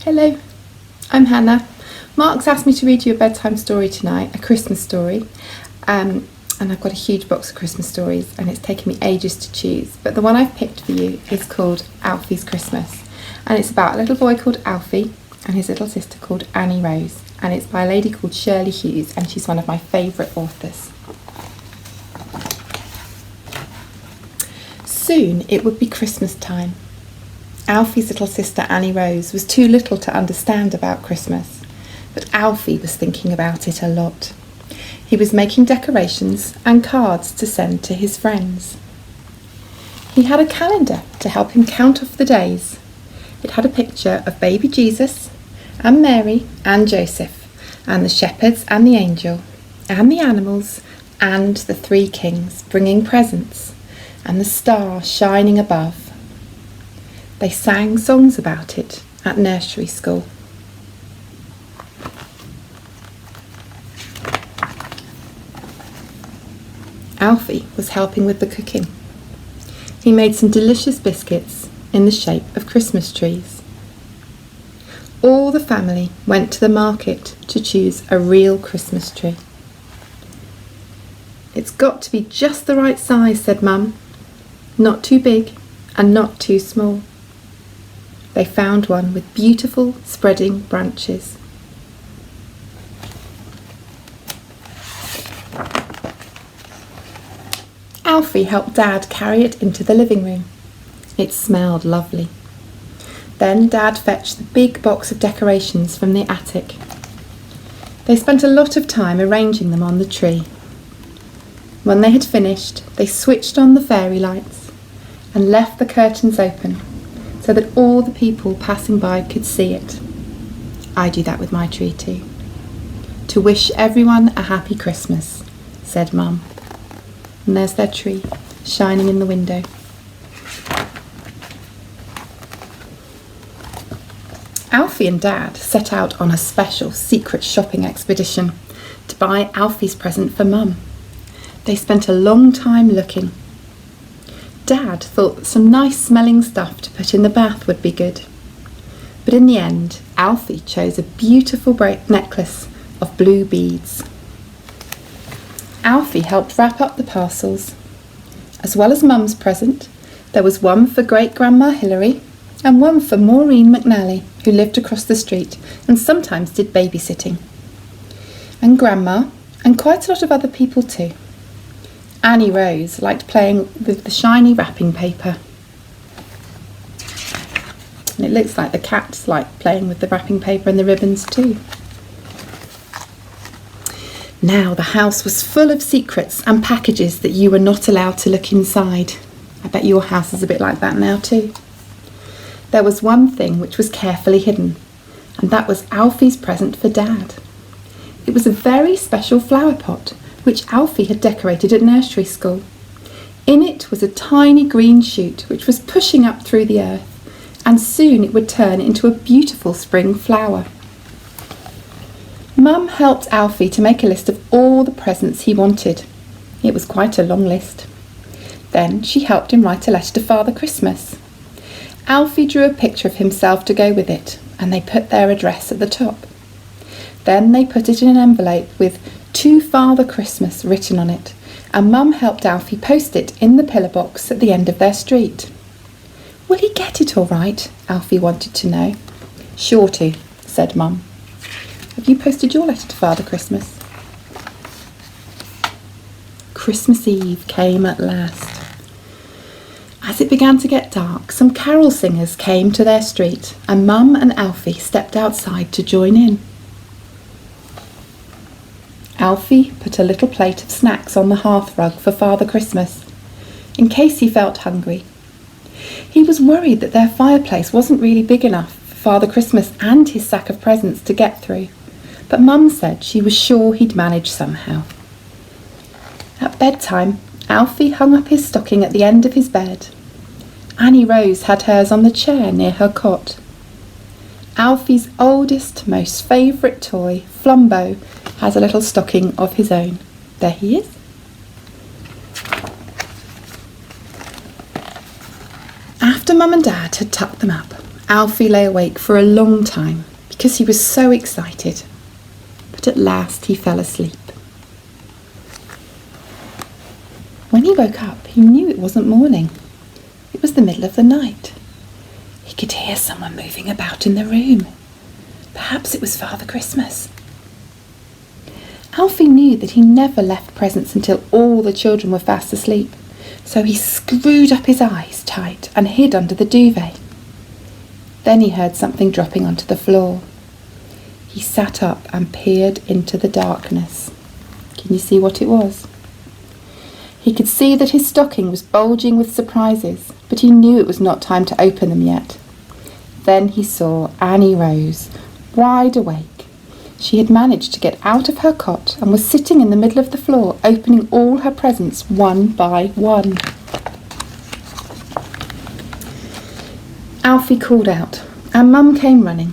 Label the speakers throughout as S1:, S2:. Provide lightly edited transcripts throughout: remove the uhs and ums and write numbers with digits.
S1: Hello, I'm Hannah. Mark's asked me to read you a bedtime story tonight, a Christmas story. And I've got a huge box of Christmas stories and it's taken me ages to choose. But the one I've picked for you is called Alfie's Christmas. And it's about a little boy called Alfie and his little sister called Annie Rose. And it's by a lady called Shirley Hughes and she's one of my favourite authors. Soon it would be Christmas time. Alfie's little sister Annie Rose was too little to understand about Christmas, but Alfie was thinking about it a lot. He was making decorations and cards to send to his friends. He had a calendar to help him count off the days. It had a picture of baby Jesus and Mary and Joseph and the shepherds and the angel and the animals and the three kings bringing presents and the star shining above. They sang songs about it at nursery school. Alfie was helping with the cooking. He made some delicious biscuits in the shape of Christmas trees. All the family went to the market to choose a real Christmas tree. "It's got to be just the right size," said Mum. "Not too big and not too small." They found one with beautiful spreading branches. Alfie helped Dad carry it into the living room. It smelled lovely. Then Dad fetched the big box of decorations from the attic. They spent a lot of time arranging them on the tree. When they had finished, they switched on the fairy lights and left the curtains open so that all the people passing by could see it. I do that with my tree too. "To wish everyone a happy Christmas," said Mum. And there's their tree, shining in the window. Alfie and Dad set out on a special secret shopping expedition to buy Alfie's present for Mum. They spent a long time looking. Dad thought that some nice smelling stuff to put in the bath would be good. But in the end, Alfie chose a beautiful necklace of blue beads. Alfie helped wrap up the parcels. As well as Mum's present, there was one for Great-Grandma Hilary and one for Maureen McNally, who lived across the street and sometimes did babysitting. And Grandma, and quite a lot of other people too. Annie Rose liked playing with the shiny wrapping paper. And it looks like the cats like playing with the wrapping paper and the ribbons too. Now the house was full of secrets and packages that you were not allowed to look inside. I bet your house is a bit like that now too. There was one thing which was carefully hidden, and that was Alfie's present for Dad. It was a very special flower pot which Alfie had decorated at nursery school. In it was a tiny green shoot which was pushing up through the earth, and soon it would turn into a beautiful spring flower. Mum helped Alfie to make a list of all the presents he wanted. It was quite a long list. Then she helped him write a letter to Father Christmas. Alfie drew a picture of himself to go with it, and they put their address at the top. Then they put it in an envelope with "To Father Christmas" written on it, and Mum helped Alfie post it in the pillar box at the end of their street. "Will he get it all right?" Alfie wanted to know. "Sure to," said Mum. Have you posted your letter to Father Christmas? Christmas Eve came at last. As it began to get dark, some carol singers came to their street, and Mum and Alfie stepped outside to join in. Alfie put a little plate of snacks on the hearthrug for Father Christmas, in case he felt hungry. He was worried that their fireplace wasn't really big enough for Father Christmas and his sack of presents to get through, but Mum said she was sure he'd manage somehow. At bedtime, Alfie hung up his stocking at the end of his bed. Annie Rose had hers on the chair near her cot. Alfie's oldest, most favourite toy, Flumbo, has a little stocking of his own. There he is. After Mum and Dad had tucked them up, Alfie lay awake for a long time because he was so excited, but at last he fell asleep. When he woke up, he knew it wasn't morning. It was the middle of the night. He could hear someone moving about in the room. Perhaps it was Father Christmas. Alfie knew that he never left presents until all the children were fast asleep, so he screwed up his eyes tight and hid under the duvet. Then he heard something dropping onto the floor. He sat up and peered into the darkness. Can you see what it was? He could see that his stocking was bulging with surprises, but he knew it was not time to open them yet. Then he saw Annie Rose, wide awake. She had managed to get out of her cot and was sitting in the middle of the floor, opening all her presents one by one. Alfie called out, and Mum came running.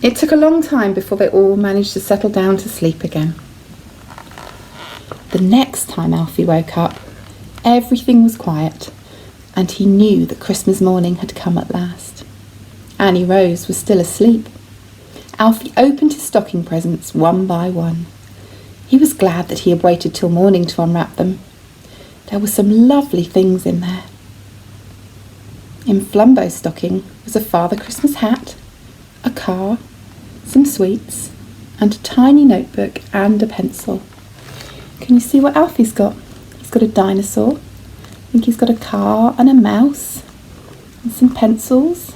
S1: It took a long time before they all managed to settle down to sleep again. The next time Alfie woke up, everything was quiet, and he knew that Christmas morning had come at last. Annie Rose was still asleep. Alfie opened his stocking presents one by one. He was glad that he had waited till morning to unwrap them. There were some lovely things in there. In Flumbo's stocking was a Father Christmas hat, a car, some sweets, and a tiny notebook and a pencil. Can you see what Alfie's got? He's got a dinosaur. I think he's got a car and a mouse and some pencils.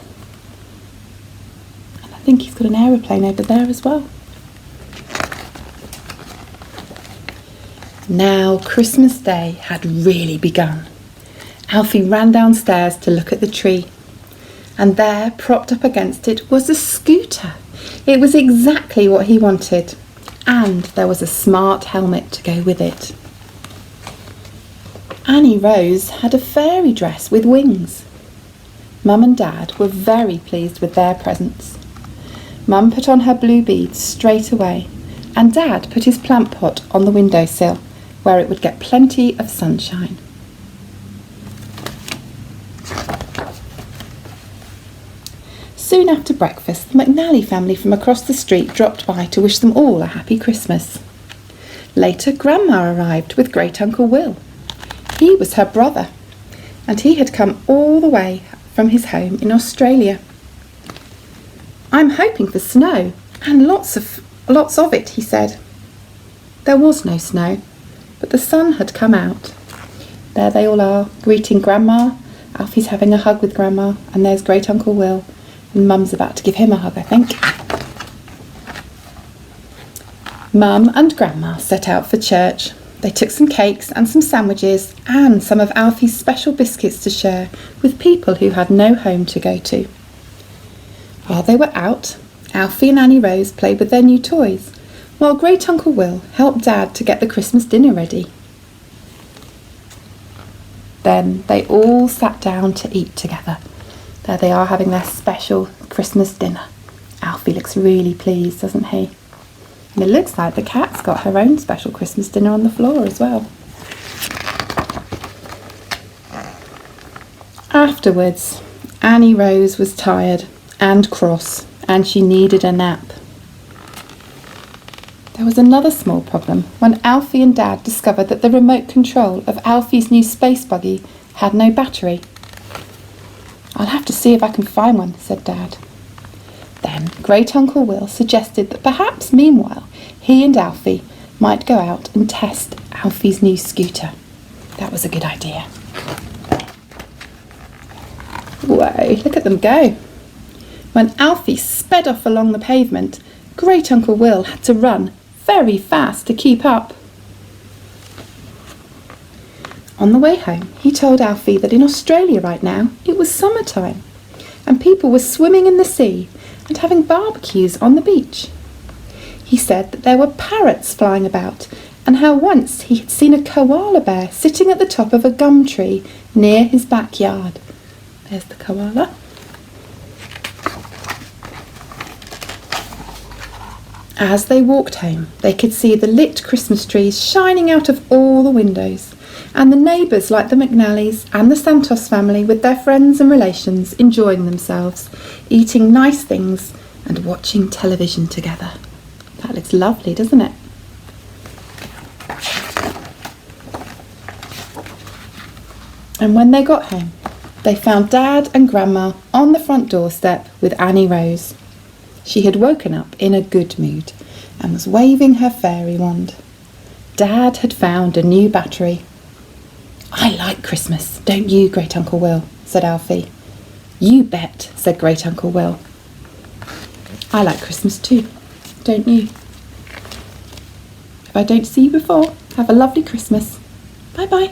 S1: And I think he's got an aeroplane over there as well. Now Christmas Day had really begun. Alfie ran downstairs to look at the tree, and there, propped up against it, was a scooter. It was exactly what he wanted, and there was a smart helmet to go with it. Annie Rose had a fairy dress with wings. Mum and Dad were very pleased with their presents. Mum put on her blue beads straight away, and Dad put his plant pot on the windowsill, where it would get plenty of sunshine. Soon after breakfast, the McNally family from across the street dropped by to wish them all a happy Christmas. Later, Grandma arrived with Great Uncle Will. He was her brother, and he had come all the way from his home in Australia. "I'm hoping for snow, and lots of it," he said. There was no snow, but the sun had come out. There they all are, greeting Grandma. Alfie's having a hug with Grandma, and there's Great Uncle Will, and Mum's about to give him a hug, I think. Mum and Grandma set out for church. They took some cakes and some sandwiches and some of Alfie's special biscuits to share with people who had no home to go to. While they were out, Alfie and Annie Rose played with their new toys, while Great Uncle Will helped Dad to get the Christmas dinner ready. Then they all sat down to eat together. There they are having their special Christmas dinner. Alfie looks really pleased, doesn't he? And it looks like the cat's got her own special Christmas dinner on the floor as well. Afterwards, Annie Rose was tired and cross, and she needed a nap. There was another small problem when Alfie and Dad discovered that the remote control of Alfie's new space buggy had no battery. "I'll have to see if I can find one," said Dad. Then Great Uncle Will suggested that perhaps meanwhile he and Alfie might go out and test Alfie's new scooter. That was a good idea. Whoa, look at them go. When Alfie sped off along the pavement, Great Uncle Will had to run very fast to keep up. On the way home, he told Alfie that in Australia right now it was summertime, and people were swimming in the sea and having barbecues on the beach. He said that there were parrots flying about, and how once he had seen a koala bear sitting at the top of a gum tree near his backyard. There's the koala. As they walked home, they could see the lit Christmas trees shining out of all the windows, and the neighbours like the McNallys and the Santos family with their friends and relations enjoying themselves, eating nice things and watching television together. That looks lovely, doesn't it? And when they got home, they found Dad and Grandma on the front doorstep with Annie Rose. She had woken up in a good mood and was waving her fairy wand. Dad had found a new battery. "I like Christmas, don't you, Great Uncle Will?" said Alfie. "You bet," said Great Uncle Will. "I like Christmas too, don't you? If I don't see you before, have a lovely Christmas. Bye-bye."